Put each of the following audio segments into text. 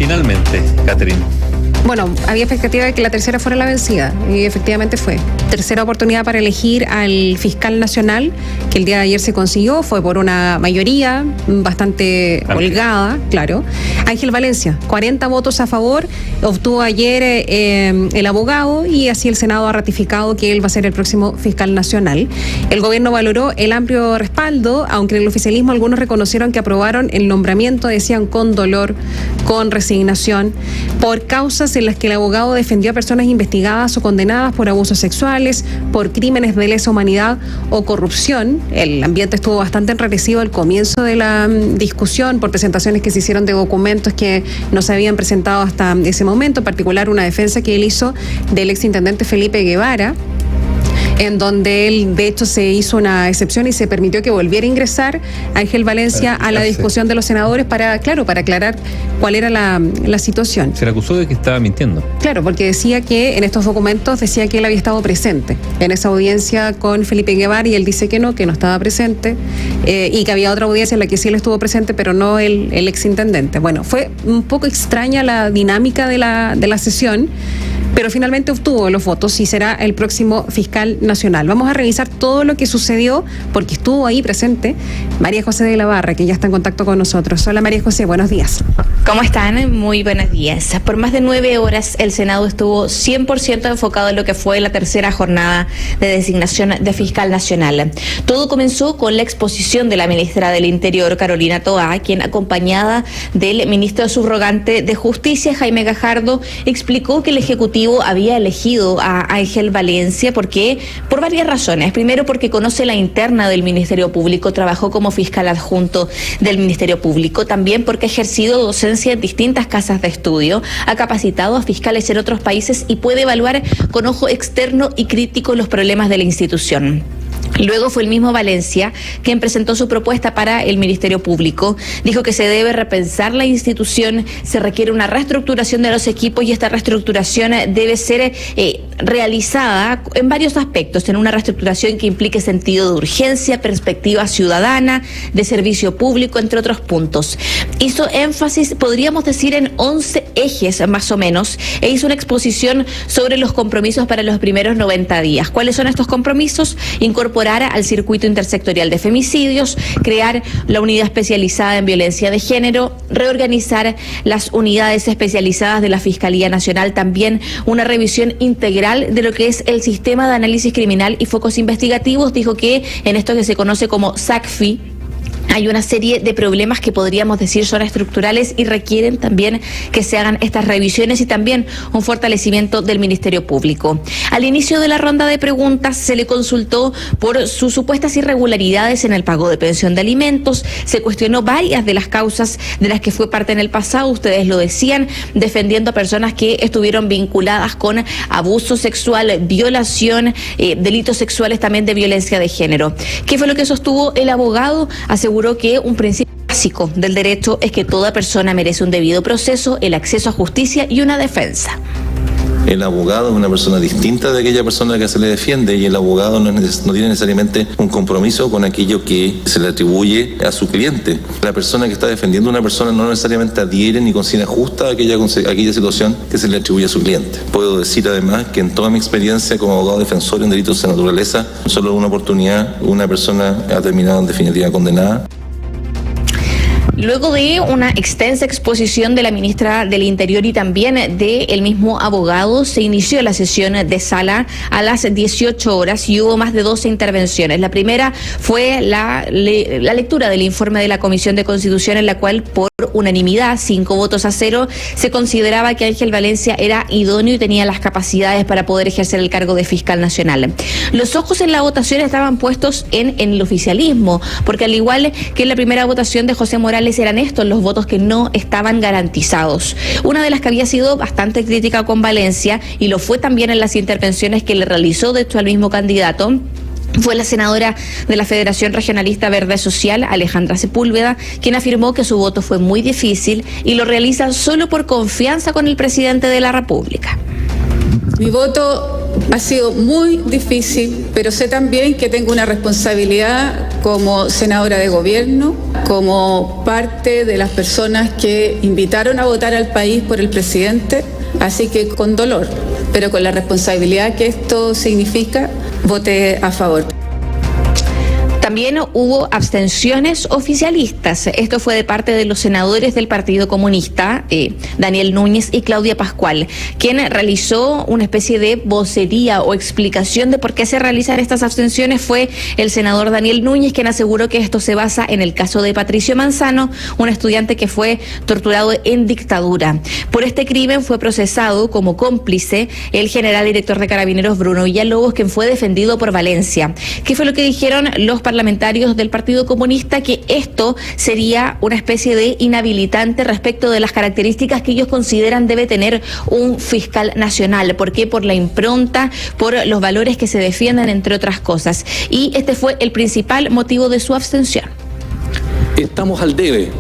finalmente, Catherine? Bueno, había expectativa de que la tercera fuera la vencida y efectivamente fue. Tercera oportunidad para elegir al fiscal nacional, que el día de ayer se consiguió, fue por una mayoría bastante holgada, claro. Ángel Valencia, 40 votos a favor, obtuvo ayer el abogado y así el Senado ha ratificado que él va a ser el próximo fiscal nacional. El gobierno valoró el amplio respaldo, aunque en el oficialismo algunos reconocieron que aprobaron el nombramiento, decían con dolor, con resignación, por causas en las que el abogado defendió a personas investigadas o condenadas por abusos sexuales, por crímenes de lesa humanidad o corrupción. El ambiente estuvo bastante enrarecido al comienzo de la discusión por presentaciones que se hicieron de documentos que no se habían presentado hasta ese momento, en particular una defensa que él hizo del exintendente Felipe Guevara, en donde él, de hecho, se hizo una excepción y se permitió que volviera a ingresar Ángel Valencia a la discusión de los senadores para aclarar cuál era la situación. Se le acusó de que estaba mintiendo. Claro, porque decía que en estos documentos decía que él había estado presente en esa audiencia con Felipe Guevara y él dice que no estaba presente y que había otra audiencia en la que sí él estuvo presente, pero no el exintendente. Bueno, fue un poco extraña la dinámica de la sesión, pero finalmente obtuvo los votos y será el próximo fiscal nacional. Vamos a revisar todo lo que sucedió porque estuvo ahí presente María José de la Barra, que ya está en contacto con nosotros. Hola María José, buenos días. ¿Cómo están? Muy buenos días. Por más de 9 horas el Senado estuvo 100% enfocado en lo que fue la tercera jornada de designación de fiscal nacional. Todo comenzó con la exposición de la ministra del Interior, Carolina Toá, quien, acompañada del ministro subrogante de Justicia, Jaime Gajardo, explicó que el Ejecutivo había elegido a Ángel Valencia porque por varias razones. Primero, porque conoce la interna del Ministerio Público, trabajó como fiscal adjunto del Ministerio Público, también porque ha ejercido docencia en distintas casas de estudio, ha capacitado a fiscales en otros países y puede evaluar con ojo externo y crítico los problemas de la institución. Luego fue el mismo Valencia quien presentó su propuesta para el Ministerio Público. Dijo que se debe repensar la institución, se requiere una reestructuración de los equipos y esta reestructuración debe ser realizada en varios aspectos, en una reestructuración que implique sentido de urgencia, perspectiva ciudadana, de servicio público, entre otros puntos. Hizo énfasis, podríamos decir, en 11 ejes más o menos, e hizo una exposición sobre los compromisos para los primeros 90 días. ¿Cuáles son estos compromisos? Incorporar al circuito intersectorial de femicidios, crear la unidad especializada en violencia de género, reorganizar las unidades especializadas de la Fiscalía Nacional, también una revisión integral de lo que es el sistema de análisis criminal y focos investigativos. Dijo que en esto que se conoce como SACFI hay una serie de problemas que podríamos decir son estructurales y requieren también que se hagan estas revisiones y también un fortalecimiento del Ministerio Público. Al inicio de la ronda de preguntas se le consultó por sus supuestas irregularidades en el pago de pensión de alimentos, se cuestionó varias de las causas de las que fue parte en el pasado, ustedes lo decían, defendiendo a personas que estuvieron vinculadas con abuso sexual, violación, delitos sexuales también de violencia de género. ¿Qué fue lo que sostuvo el abogado? Aseguró que un principio básico del derecho es que toda persona merece un debido proceso, el acceso a justicia y una defensa. El abogado es una persona distinta de aquella persona que se le defiende y el abogado no tiene necesariamente un compromiso con aquello que se le atribuye a su cliente. La persona que está defendiendo a una persona no necesariamente adhiere ni considera justa aquella situación que se le atribuye a su cliente. Puedo decir además que en toda mi experiencia como abogado defensor en delitos de naturaleza, solo una oportunidad una persona ha terminado en definitiva condenada. Luego de una extensa exposición de la ministra del Interior y también del mismo abogado, se inició la sesión de sala a las 18 horas y hubo más de 12 intervenciones. La primera fue la lectura del informe de la Comisión de Constitución, en la cual por unanimidad, 5-0, se consideraba que Ángel Valencia era idóneo y tenía las capacidades para poder ejercer el cargo de fiscal nacional. Los ojos en la votación estaban puestos en el oficialismo, porque al igual que en la primera votación de José Morales, eran estos los votos que no estaban garantizados. Una de las que había sido bastante crítica con Valencia, y lo fue también en las intervenciones que le realizó de hecho al mismo candidato, fue la senadora de la Federación Regionalista Verde Social, Alejandra Sepúlveda, quien afirmó que su voto fue muy difícil y lo realiza solo por confianza con el presidente de la República. Mi voto Ha sido muy difícil, pero sé también que tengo una responsabilidad como senadora de gobierno, como parte de las personas que invitaron a votar al país por el presidente, así que con dolor, pero con la responsabilidad que esto significa, voté a favor. También hubo abstenciones oficialistas. Esto fue de parte de los senadores del Partido Comunista, Daniel Núñez y Claudia Pascual, quien realizó una especie de vocería o explicación de por qué se realizan estas abstenciones. Fue el senador Daniel Núñez quien aseguró que esto se basa en el caso de Patricio Manzano, un estudiante que fue torturado en dictadura. Por este crimen fue procesado como cómplice el general director de Carabineros Bruno Villalobos, quien fue defendido por Valencia. ¿Qué fue lo que dijeron los parlamentarios del Partido Comunista? Que esto sería una especie de inhabilitante respecto de las características que ellos consideran debe tener un fiscal nacional. ¿Por qué? Por la impronta, por los valores que se defienden, entre otras cosas. Y este fue el principal motivo de su abstención. Estamos al debe,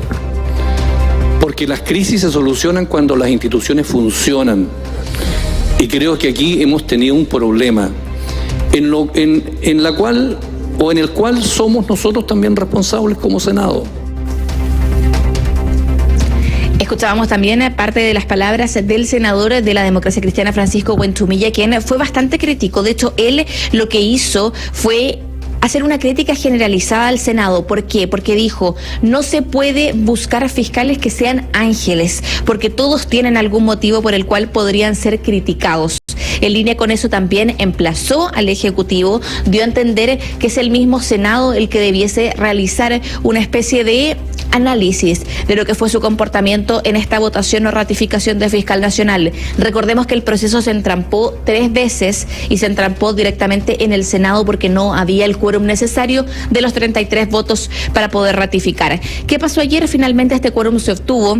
porque las crisis se solucionan cuando las instituciones funcionan. Y creo que aquí hemos tenido un problema en el cual somos nosotros también responsables como Senado. Escuchábamos también parte de las palabras del senador de la Democracia Cristiana, Francisco Buentumilla, quien fue bastante crítico. De hecho, él lo que hizo fue hacer una crítica generalizada al Senado. ¿Por qué? Porque dijo, no se puede buscar fiscales que sean ángeles, porque todos tienen algún motivo por el cual podrían ser criticados. En línea con eso también emplazó al Ejecutivo, dio a entender que es el mismo Senado el que debiese realizar una especie de análisis de lo que fue su comportamiento en esta votación o ratificación de fiscal nacional. Recordemos que el proceso se entrampó 3 veces y se entrampó directamente en el Senado porque no había el quórum necesario de los 33 votos para poder ratificar. ¿Qué pasó ayer? Finalmente este quórum se obtuvo.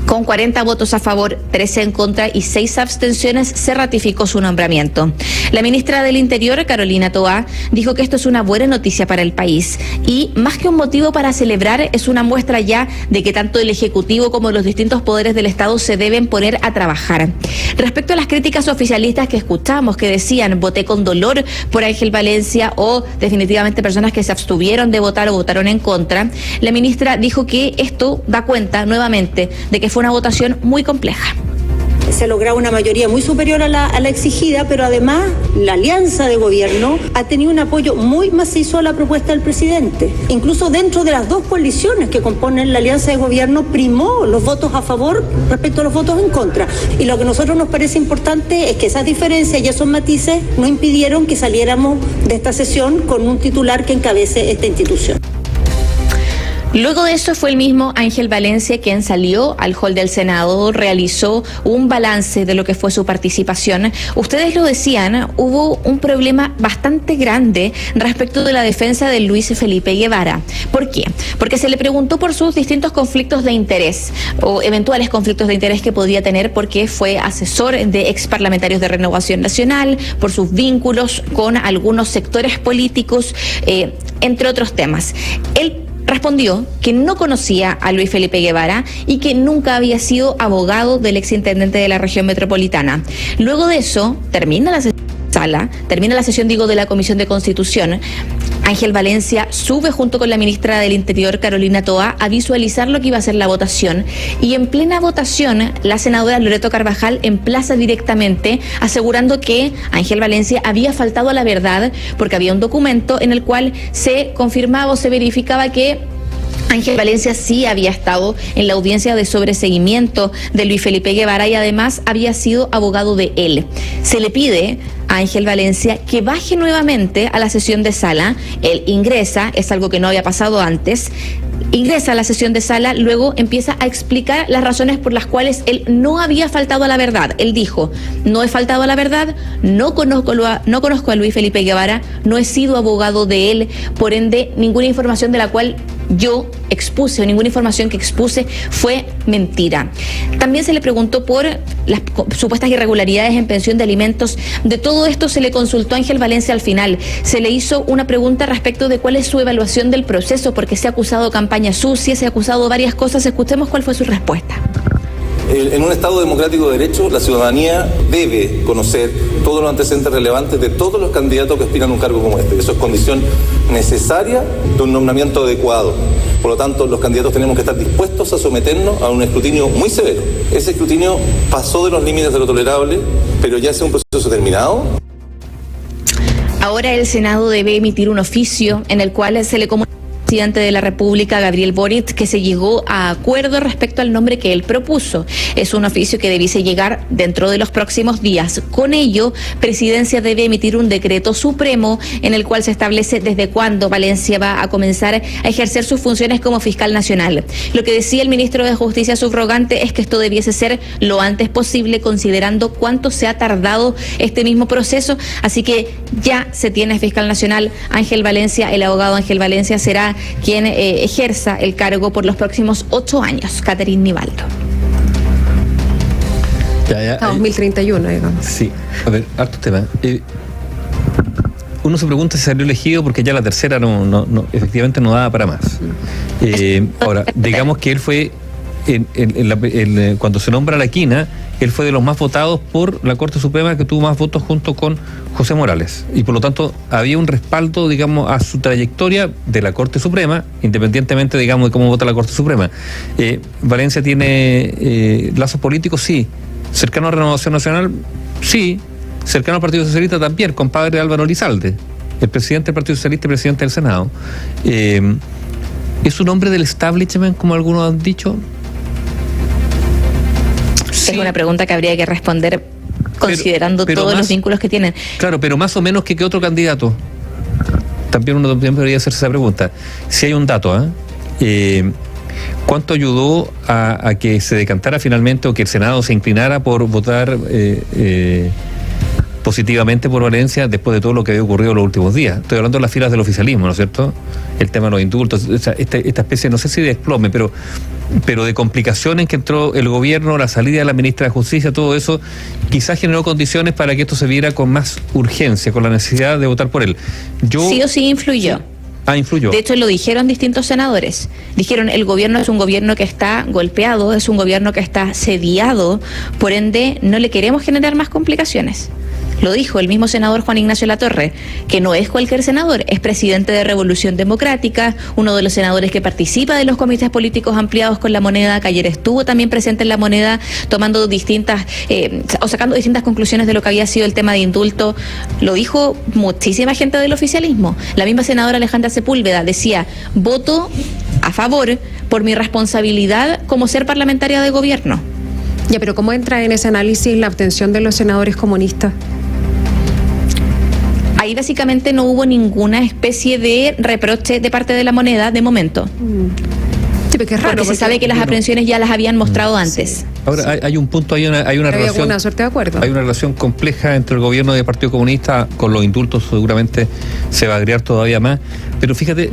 Con 40 votos a favor, 13 en contra y 6 abstenciones, se ratificó su nombramiento. La ministra del Interior, Carolina Toá, dijo que esto es una buena noticia para el país y, más que un motivo para celebrar, es una muestra ya de que tanto el Ejecutivo como los distintos poderes del Estado se deben poner a trabajar. Respecto a las críticas oficialistas que escuchamos, que decían voté con dolor por Ángel Valencia o definitivamente personas que se abstuvieron de votar o votaron en contra, la ministra dijo que esto da cuenta nuevamente de que fue una votación muy compleja. Se ha logrado una mayoría muy superior a la exigida, pero además la alianza de gobierno ha tenido un apoyo muy macizo a la propuesta del presidente. Incluso dentro de las 2 coaliciones que componen la alianza de gobierno primó los votos a favor respecto a los votos en contra. Y lo que a nosotros nos parece importante es que esas diferencias y esos matices no impidieron que saliéramos de esta sesión con un titular que encabece esta institución. Luego de eso fue el mismo Ángel Valencia quien salió al hall del Senado, realizó un balance de lo que fue su participación. Ustedes lo decían, hubo un problema bastante grande respecto de la defensa de Luis Felipe Guevara. ¿Por qué? Porque se le preguntó por sus distintos conflictos de interés o eventuales conflictos de interés que podía tener porque fue asesor de exparlamentarios de Renovación Nacional, por sus vínculos con algunos sectores políticos, entre otros temas. Él respondió que no conocía a Luis Felipe Guevara y que nunca había sido abogado del exintendente de la región metropolitana. Luego de eso, termina la sesión de la Comisión de Constitución. Ángel Valencia sube junto con la ministra del Interior, Carolina Toá, a visualizar lo que iba a ser la votación. Y en plena votación, la senadora Loreto Carvajal emplaza directamente, asegurando que Ángel Valencia había faltado a la verdad porque había un documento en el cual se confirmaba o se verificaba que Ángel Valencia sí había estado en la audiencia de sobreseguimiento de Luis Felipe Guevara y además había sido abogado de él. Se le pide a Ángel Valencia que baje nuevamente a la sesión de sala. Él ingresa, es algo que no había pasado antes, ingresa a la sesión de sala, luego empieza a explicar las razones por las cuales él no había faltado a la verdad. Él dijo, no he faltado a la verdad, no conozco a Luis Felipe Guevara, no he sido abogado de él, por ende ninguna información de la cual yo expuse o ninguna información que expuse fue mentira. También se le preguntó por las supuestas irregularidades en pensión de alimentos. De todo esto se le consultó a Ángel Valencia al final. Se le hizo una pregunta respecto de cuál es su evaluación del proceso, porque se ha acusado campaña sucia, se ha acusado varias cosas. Escuchemos cuál fue su respuesta. En un Estado democrático de derecho, la ciudadanía debe conocer todos los antecedentes relevantes de todos los candidatos que aspiran a un cargo como este. Eso es condición necesaria de un nombramiento adecuado. Por lo tanto, los candidatos tenemos que estar dispuestos a someternos a un escrutinio muy severo. Ese escrutinio pasó de los límites de lo tolerable, pero ya es un proceso terminado. Ahora el Senado debe emitir un oficio en el cual se le comunica al presidente de la República, Gabriel Boric, que se llegó a acuerdo respecto al nombre que él propuso. Es un oficio que debiese llegar dentro de los próximos días. Con ello, Presidencia debe emitir un decreto supremo en el cual se establece desde cuándo Valencia va a comenzar a ejercer sus funciones como fiscal nacional. Lo que decía el ministro de Justicia subrogante es que esto debiese ser lo antes posible, considerando cuánto se ha tardado este mismo proceso. Así que ya se tiene fiscal nacional. Ángel Valencia, el abogado Ángel Valencia, será quien ejerza el cargo por los próximos 8 años. Catherine Nivaldo. A 2031, digamos. Sí, a ver, hartos temas. Uno se pregunta si salió elegido porque ya la tercera efectivamente no daba para más. Ahora, digamos que él fue, cuando se nombra la quina, él fue de los más votados por la Corte Suprema, que tuvo más votos junto con José Morales. Y por lo tanto había un respaldo, digamos, a su trayectoria de la Corte Suprema, independientemente, digamos, de cómo vota la Corte Suprema. Valencia tiene lazos políticos, sí. Cercano a Renovación Nacional, sí. Cercano al Partido Socialista también, compadre Álvaro Elizalde, el presidente del Partido Socialista y presidente del Senado. ¿Es un hombre del establishment, como algunos han dicho? Sí. Es una pregunta que habría que responder considerando pero todos los vínculos que tienen. Claro, pero más o menos que otro candidato. También uno debería hacerse esa pregunta. Si hay un dato, ¿cuánto ayudó a que se decantara finalmente o que el Senado se inclinara por votar positivamente por Valencia después de todo lo que había ocurrido en los últimos días? Estoy hablando de las filas del oficialismo, ¿no es cierto? El tema de los indultos, esta especie, no sé si de desplome, pero de complicaciones que entró el gobierno, la salida de la ministra de Justicia, todo eso quizás generó condiciones para que esto se viera con más urgencia, con la necesidad de votar por él. Sí o sí influyó. Sí. Influyó. De hecho, lo dijeron distintos senadores. Dijeron, el gobierno es un gobierno que está golpeado, es un gobierno que está sediado, por ende, no le queremos generar más complicaciones. Lo dijo el mismo senador Juan Ignacio Latorre, que no es cualquier senador, es presidente de Revolución Democrática, uno de los senadores que participa de los comités políticos ampliados con La Moneda, que ayer estuvo también presente en La Moneda, tomando sacando distintas conclusiones de lo que había sido el tema de indulto. Lo dijo muchísima gente del oficialismo. La misma senadora Alejandra Sepúlveda decía, voto a favor por mi responsabilidad como ser parlamentaria de gobierno. Ya, pero ¿cómo entra en ese análisis la abstención de los senadores comunistas? Ahí básicamente no hubo ninguna especie de reproche de parte de La Moneda de momento. Sí, porque es raro. Porque se sabe que las abstenciones ya las habían mostrado antes. Sí. Ahora hay un punto, hay una relación. Una suerte de acuerdo. Hay una relación compleja entre el gobierno del Partido Comunista con los indultos, seguramente se va a agregar todavía más. Pero fíjate,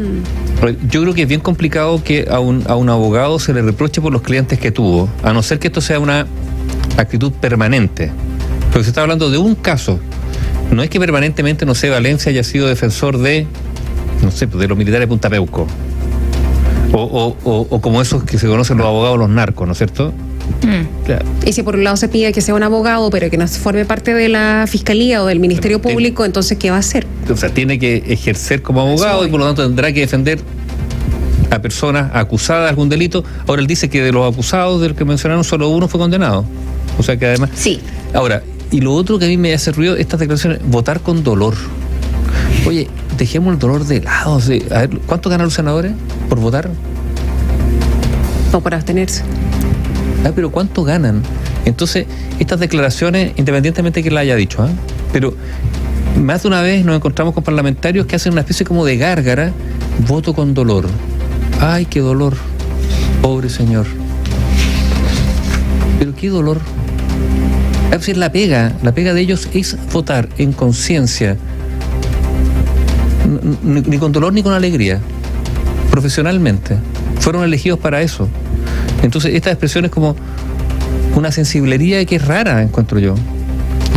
yo creo que es bien complicado que a un abogado se le reproche por los clientes que tuvo, a no ser que esto sea una actitud permanente. Porque se está hablando de un caso. No es que permanentemente, no sé, Valencia haya sido defensor de, no sé, de los militares de Punta Peuco. O como esos que se conocen los abogados, los narcos, ¿no es cierto? Claro. Y si por un lado se pide que sea un abogado, pero que no forme parte de la Fiscalía o del Ministerio Público, entonces ¿qué va a hacer? O sea, tiene que ejercer como abogado y por lo tanto tendrá que defender a personas acusadas de algún delito. Ahora él dice que de los acusados del que mencionaron, solo uno fue condenado. O sea que además... Sí. Ahora, y lo otro que a mí me hace ruido, estas declaraciones, votar con dolor. Oye, dejemos el dolor de lado. A ver, ¿cuánto ganan los senadores por votar? No, por abstenerse. Pero ¿cuánto ganan? Entonces, estas declaraciones, independientemente de que la haya dicho, pero más de una vez nos encontramos con parlamentarios que hacen una especie como de gárgara, voto con dolor. Ay, qué dolor. Pobre señor. Pero qué dolor. Es decir, la pega de ellos es votar en conciencia, ni con dolor ni con alegría, profesionalmente. Fueron elegidos para eso. Entonces, esta expresión es como una sensiblería que es rara, encuentro yo.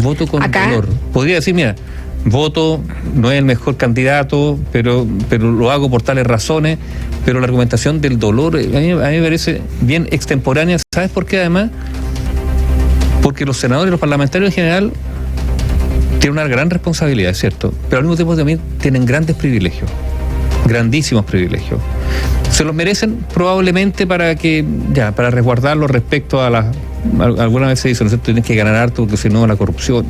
Voto con dolor. Podría decir, mira, voto, no es el mejor candidato, pero lo hago por tales razones, pero la argumentación del dolor a mí me parece bien extemporánea. ¿Sabes por qué además? Porque los senadores y los parlamentarios en general tienen una gran responsabilidad, es cierto, pero al mismo tiempo también tienen grandes privilegios, grandísimos privilegios. Se los merecen probablemente para resguardarlos respecto a alguna vez se dice, no sé, tienen que ganar harto porque si no la corrupción,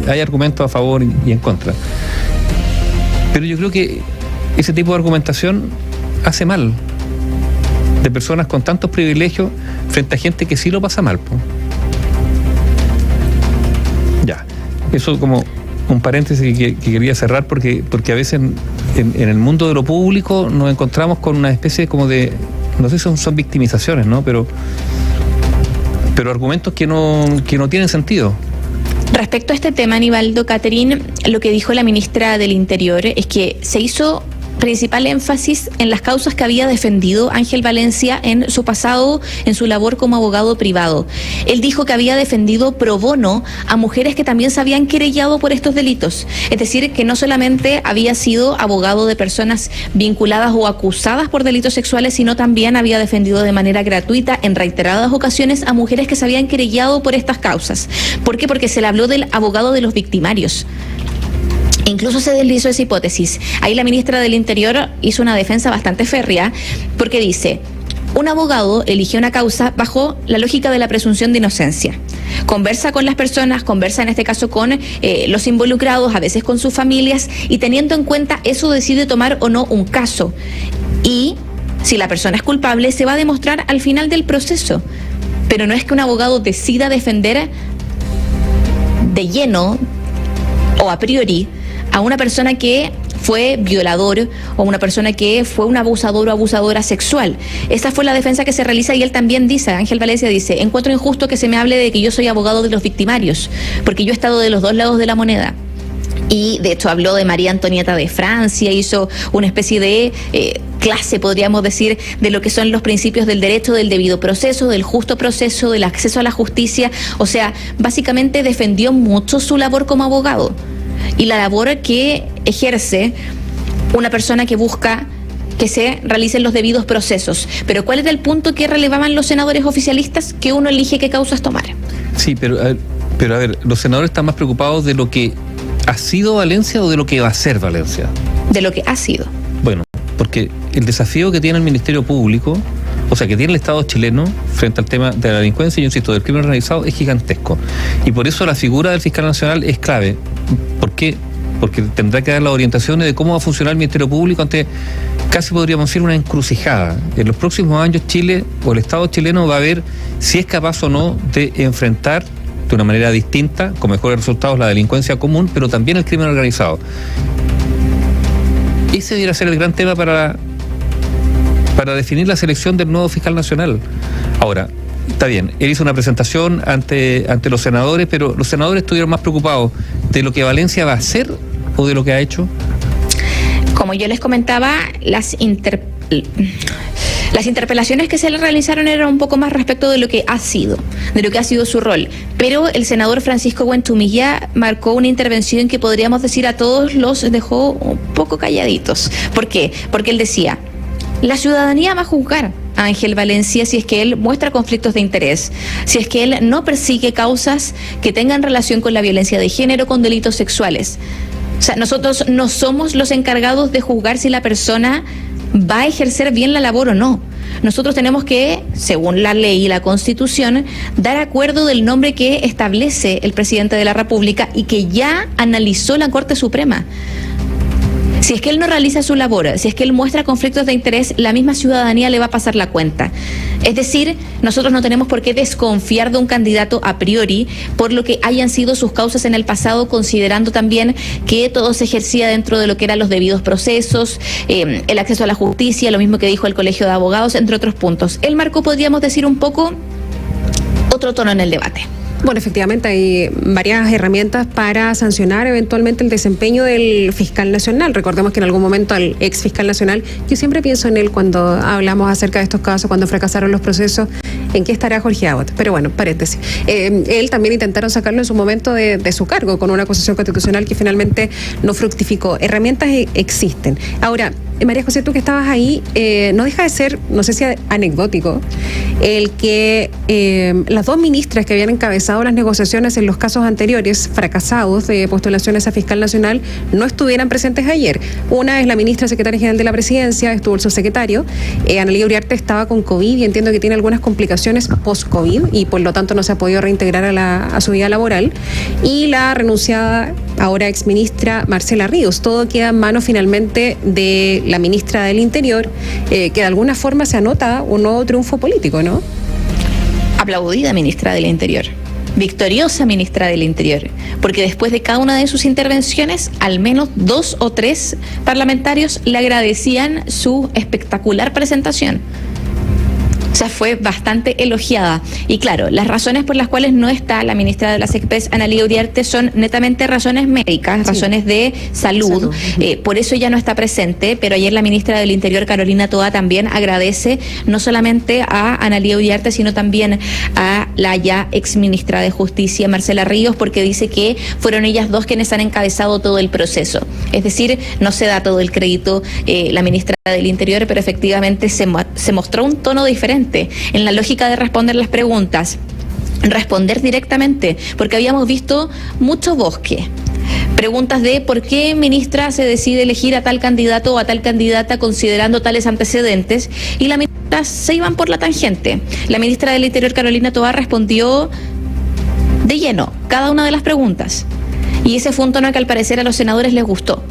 hay argumentos a favor y en contra. Pero yo creo que ese tipo de argumentación hace mal de personas con tantos privilegios frente a gente que sí lo pasa mal, po. Eso como un paréntesis que quería cerrar porque a veces en el mundo de lo público nos encontramos con una especie como de, no sé si son victimizaciones, ¿no? Pero argumentos que no tienen sentido. Respecto a este tema, Aníbaldo, Catherine, lo que dijo la ministra del Interior es que se hizo principal énfasis en las causas que había defendido Ángel Valencia en su pasado, en su labor como abogado privado. Él dijo que había defendido pro bono a mujeres que también se habían querellado por estos delitos. Es decir, que no solamente había sido abogado de personas vinculadas o acusadas por delitos sexuales, sino también había defendido de manera gratuita en reiteradas ocasiones a mujeres que se habían querellado por estas causas. ¿Por qué? Porque se le habló del abogado de los victimarios. Incluso se deslizó esa hipótesis. Ahí la ministra del Interior hizo una defensa bastante férrea porque dice: un abogado eligió una causa bajo la lógica de la presunción de inocencia. Conversa con las personas, conversa en este caso con los involucrados, a veces con sus familias, y teniendo en cuenta eso decide tomar o no un caso. Y si la persona es culpable, se va a demostrar al final del proceso. Pero no es que un abogado decida defender de lleno o a priori a una persona que fue violador o una persona que fue un abusador o abusadora sexual. Esa fue la defensa que se realiza y él también dice, Ángel Valencia dice: encuentro injusto que se me hable de que yo soy abogado de los victimarios, porque yo he estado de los dos lados de la moneda. Y de hecho habló de María Antonieta de Francia, hizo una especie de clase, podríamos decir, de lo que son los principios del derecho, del debido proceso, del justo proceso, del acceso a la justicia. O sea, básicamente defendió mucho su labor como abogado y la labor que ejerce una persona que busca que se realicen los debidos procesos. Pero ¿cuál era el punto que relevaban los senadores oficialistas? Que uno elige qué causas tomar. Sí, pero a ver, los senadores están más preocupados de lo que ha sido Valencia o de lo que va a ser Valencia. De lo que ha sido. Bueno, porque el desafío que tiene el Ministerio Público, o sea, que tiene el Estado chileno frente al tema de la delincuencia y, yo insisto, del crimen organizado, es gigantesco. Y por eso la figura del fiscal nacional es clave. ¿Por qué? Porque tendrá que dar las orientaciones de cómo va a funcionar el Ministerio Público ante, casi podríamos decir, una encrucijada. En los próximos años Chile o el Estado chileno va a ver si es capaz o no de enfrentar de una manera distinta, con mejores resultados, la delincuencia común, pero también el crimen organizado. Ese debería ser el gran tema para definir la selección del nuevo fiscal nacional. Ahora, está bien, él hizo una presentación ante los senadores, pero los senadores estuvieron más preocupados de lo que Valencia va a hacer o de lo que ha hecho. Como yo les comentaba, las interpelaciones que se le realizaron eran un poco más respecto de lo que ha sido su rol. Pero el senador Francisco Buentumilla marcó una intervención que podríamos decir a todos los dejó un poco calladitos. ¿Por qué? Porque él decía: la ciudadanía va a juzgar a Ángel Valencia si es que él muestra conflictos de interés, si es que él no persigue causas que tengan relación con la violencia de género, con delitos sexuales. O sea, nosotros no somos los encargados de juzgar si la persona va a ejercer bien la labor o no. Nosotros tenemos que, según la ley y la Constitución, dar acuerdo del nombre que establece el presidente de la República y que ya analizó la Corte Suprema. Si es que él no realiza su labor, si es que él muestra conflictos de interés, la misma ciudadanía le va a pasar la cuenta. Es decir, nosotros no tenemos por qué desconfiar de un candidato a priori por lo que hayan sido sus causas en el pasado, considerando también que todo se ejercía dentro de lo que eran los debidos procesos, el acceso a la justicia, lo mismo que dijo el Colegio de Abogados, entre otros puntos. Él marcó, podríamos decir, un poco otro tono en el debate. Bueno, efectivamente hay varias herramientas para sancionar eventualmente el desempeño del fiscal nacional. Recordemos que en algún momento al ex fiscal nacional, yo siempre pienso en él cuando hablamos acerca de estos casos, cuando fracasaron los procesos, en qué estará Jorge Abbott. Pero bueno, paréntesis. Él también intentaron sacarlo en su momento de su cargo con una acusación constitucional que finalmente no fructificó. Herramientas existen. Ahora, María José, tú que estabas ahí, no deja de ser, no sé si anecdótico, el que las dos ministras que habían encabezado las negociaciones en los casos anteriores fracasados de postulaciones a fiscal nacional no estuvieran presentes ayer. Una es la ministra secretaria general de la Presidencia, estuvo el subsecretario, Analía Uriarte estaba con COVID y entiendo que tiene algunas complicaciones post-COVID y por lo tanto no se ha podido reintegrar a su vida laboral, y la renunciada ahora exministra Marcela Ríos. Todo queda en manos finalmente de la ministra del Interior, que de alguna forma se anota un nuevo triunfo político, ¿no? Aplaudida ministra del Interior, victoriosa ministra del Interior, porque después de cada una de sus intervenciones, al menos 2 o 3 parlamentarios le agradecían su espectacular presentación. O sea, fue bastante elogiada. Y claro, las razones por las cuales no está la ministra de la SECPES, Analía Uriarte, son netamente razones médicas, razones de salud. Por eso ella no está presente, pero ayer la ministra del Interior, Carolina Toá, también agradece no solamente a Analía Uriarte, sino también a la ya exministra de Justicia, Marcela Ríos, porque dice que fueron ellas dos quienes han encabezado todo el proceso. Es decir, no se da todo el crédito la ministra del Interior, pero efectivamente se mostró un tono diferente en la lógica de responder las preguntas, responder directamente, porque habíamos visto mucho bosque. Preguntas de por qué, ministra, se decide elegir a tal candidato o a tal candidata considerando tales antecedentes, y la ministra se iban por la tangente. La ministra del Interior, Carolina Toá, respondió de lleno cada una de las preguntas, y ese fue un tono que al parecer a los senadores les gustó,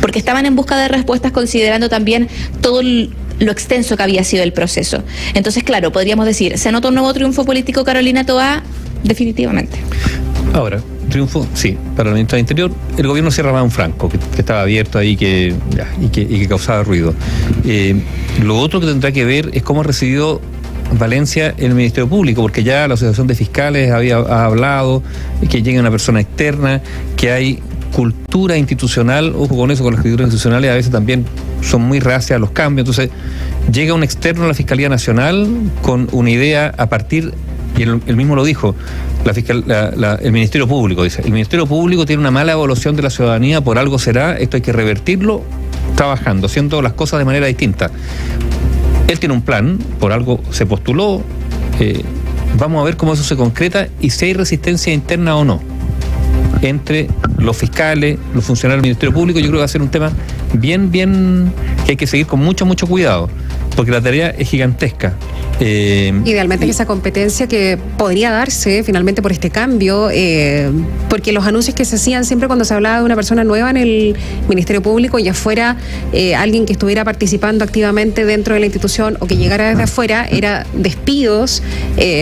porque estaban en busca de respuestas considerando también todo lo extenso que había sido el proceso. Entonces, claro, podríamos decir, ¿se nota un nuevo triunfo político, Carolina Toá? Definitivamente. Ahora, triunfo, sí, para la ministra del Interior. El gobierno cierra más un franco, que estaba abierto ahí y que causaba ruido. Lo otro que tendrá que ver es cómo ha recibido Valencia en el Ministerio Público, porque ya la Asociación de Fiscales ha hablado que llegue una persona externa, que hay cultura institucional, ojo con eso, con las culturas institucionales a veces también son muy reacias a los cambios. Entonces llega un externo a la Fiscalía Nacional con una idea a partir, y él mismo lo dijo, el Ministerio Público dice, el Ministerio Público tiene una mala evaluación de la ciudadanía, por algo será, esto hay que revertirlo trabajando, haciendo las cosas de manera distinta. Él tiene un plan, por algo se postuló, vamos a ver cómo eso se concreta y si hay resistencia interna o no entre los fiscales, los funcionarios del Ministerio Público. Yo creo que va a ser un tema bien, que hay que seguir con mucho cuidado, porque la tarea es gigantesca. Idealmente esa competencia que podría darse finalmente por este cambio, porque los anuncios que se hacían siempre cuando se hablaba de una persona nueva en el Ministerio Público, ya fuera alguien que estuviera participando activamente dentro de la institución o que llegara desde afuera, era despidos,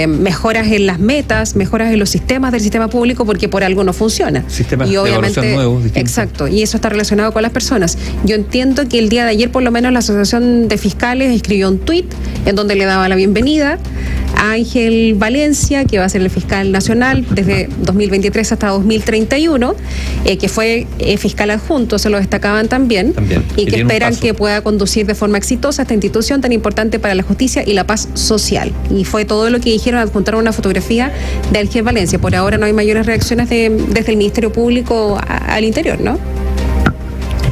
mejoras en las metas, mejoras en los sistemas del sistema público, porque por algo no funciona. Sistemas y obviamente, de evaluación nuevos, distintos. Exacto, y eso está relacionado con las personas. Yo entiendo que el día de ayer por lo menos la Asociación de Fiscales escribió un tuit en donde le daba la bienvenida a Ángel Valencia, que va a ser el fiscal nacional desde 2023 hasta 2031, que fue fiscal adjunto, se lo destacaban también. Y que esperan que pueda conducir de forma exitosa esta institución tan importante para la justicia y la paz social. Y fue todo lo que dijeron, adjuntaron una fotografía de Ángel Valencia. Por ahora no hay mayores reacciones desde el Ministerio Público al Interior, ¿no?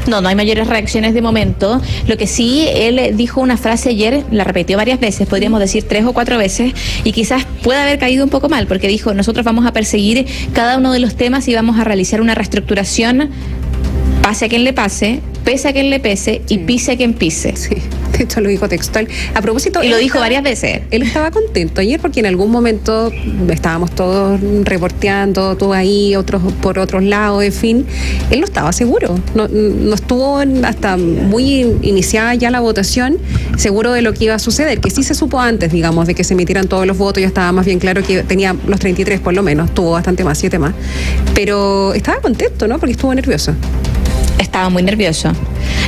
No hay mayores reacciones de momento. Lo que sí, él dijo una frase ayer, la repitió varias veces, podríamos decir 3 o 4 veces, y quizás pueda haber caído un poco mal, porque dijo, nosotros vamos a perseguir cada uno de los temas y vamos a realizar una reestructuración, pase a quien le pase, pese a quien le pese y pise a quien pise. Sí, de hecho lo dijo textual. A propósito, y lo dijo varias veces. Él estaba contento ayer porque en algún momento estábamos todos reporteando, tú ahí, otros por otros lados, en fin. Él no estaba seguro, no estuvo hasta muy iniciada ya la votación seguro de lo que iba a suceder, que sí se supo antes, digamos, de que se emitieran todos los votos, ya estaba más bien claro que tenía los 33 por lo menos, tuvo bastante más, 7 más. Pero estaba contento, ¿no? Porque estuvo nervioso. Estaba muy nervioso.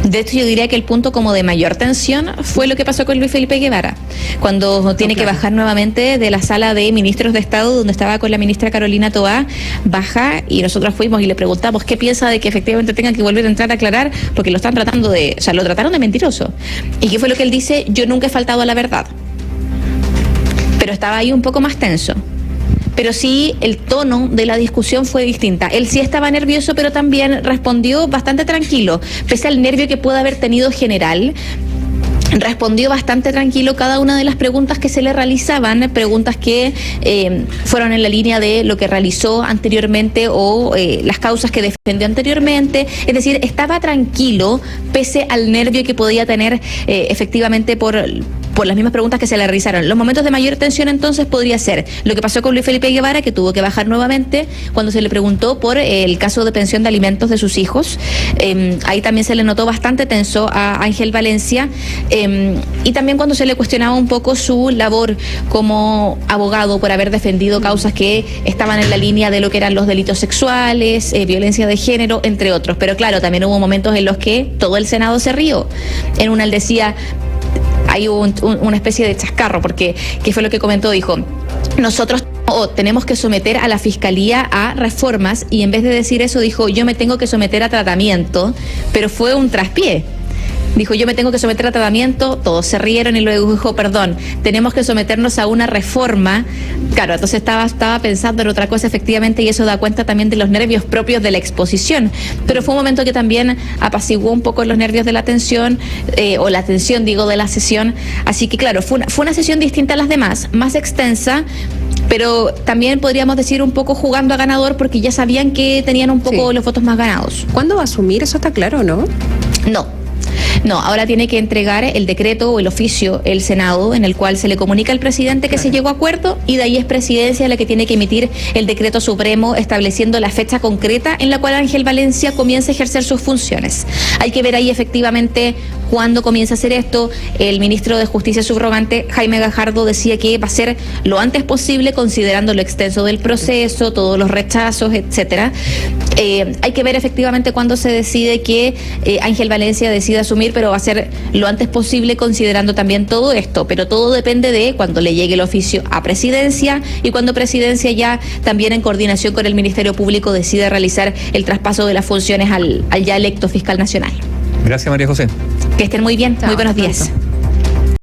De hecho, yo diría que el punto como de mayor tensión fue lo que pasó con Luis Felipe Guevara, cuando tiene que bajar nuevamente de la sala de ministros de Estado, donde estaba con la ministra Carolina Toá, baja y nosotros fuimos y le preguntamos qué piensa de que efectivamente tengan que volver a entrar a aclarar, porque lo están tratando lo trataron de mentiroso. ¿Y qué fue lo que él dice? Yo nunca he faltado a la verdad. pero estaba ahí un poco más tenso. Pero sí, el tono de la discusión fue distinta. Él sí estaba nervioso, pero también respondió bastante tranquilo, pese al nervio que puede haber tenido general. Respondió bastante tranquilo cada una de las preguntas que se le realizaban, preguntas que fueron en la línea de lo que realizó anteriormente o las causas que defendió anteriormente. Es decir, estaba tranquilo pese al nervio que podía tener efectivamente por las mismas preguntas que se le realizaron. Los momentos de mayor tensión entonces podría ser lo que pasó con Luis Felipe Guevara, que tuvo que bajar nuevamente cuando se le preguntó por el caso de pensión de alimentos de sus hijos. Ahí también se le notó bastante tenso a Ángel Valencia, y también cuando se le cuestionaba un poco su labor como abogado por haber defendido causas que estaban en la línea de lo que eran los delitos sexuales, violencia de género, entre otros. Pero claro, también hubo momentos en los que todo el Senado se rió. En una él decía, hay una especie de chascarro, porque ¿qué fue lo que comentó? Dijo, nosotros tenemos que someter a la Fiscalía a reformas, y en vez de decir eso dijo, yo me tengo que someter a tratamiento, pero fue un traspié. Dijo, yo me tengo que someter a tratamiento, todos se rieron y luego dijo, perdón, tenemos que someternos a una reforma. Claro, entonces estaba pensando en otra cosa efectivamente, y eso da cuenta también de los nervios propios de la exposición. Pero fue un momento que también apaciguó un poco los nervios de la tensión, o la tensión, digo, de la sesión. Así que claro, fue una sesión distinta a las demás, más extensa, pero también podríamos decir un poco jugando a ganador, porque ya sabían que tenían un poco los votos más ganados. ¿Cuándo va a asumir? Eso está claro, ¿no? No, ahora tiene que entregar el decreto o el oficio el Senado, en el cual se le comunica al presidente que se llegó a acuerdo, y de ahí es Presidencia la que tiene que emitir el decreto supremo estableciendo la fecha concreta en la cual Ángel Valencia comienza a ejercer sus funciones. Hay que ver ahí efectivamente cuándo comienza a hacer esto. El ministro de Justicia subrogante, Jaime Gajardo, decía que va a ser lo antes posible, considerando lo extenso del proceso, todos los rechazos, etcétera. Hay que ver efectivamente cuándo se decide que Ángel Valencia decida asumir, pero va a ser lo antes posible considerando también todo esto. Pero todo depende de cuando le llegue el oficio a Presidencia, y cuando Presidencia ya también en coordinación con el Ministerio Público decide realizar el traspaso de las funciones al ya electo fiscal nacional. Gracias, María José. Que estén muy bien. Muy buenos días.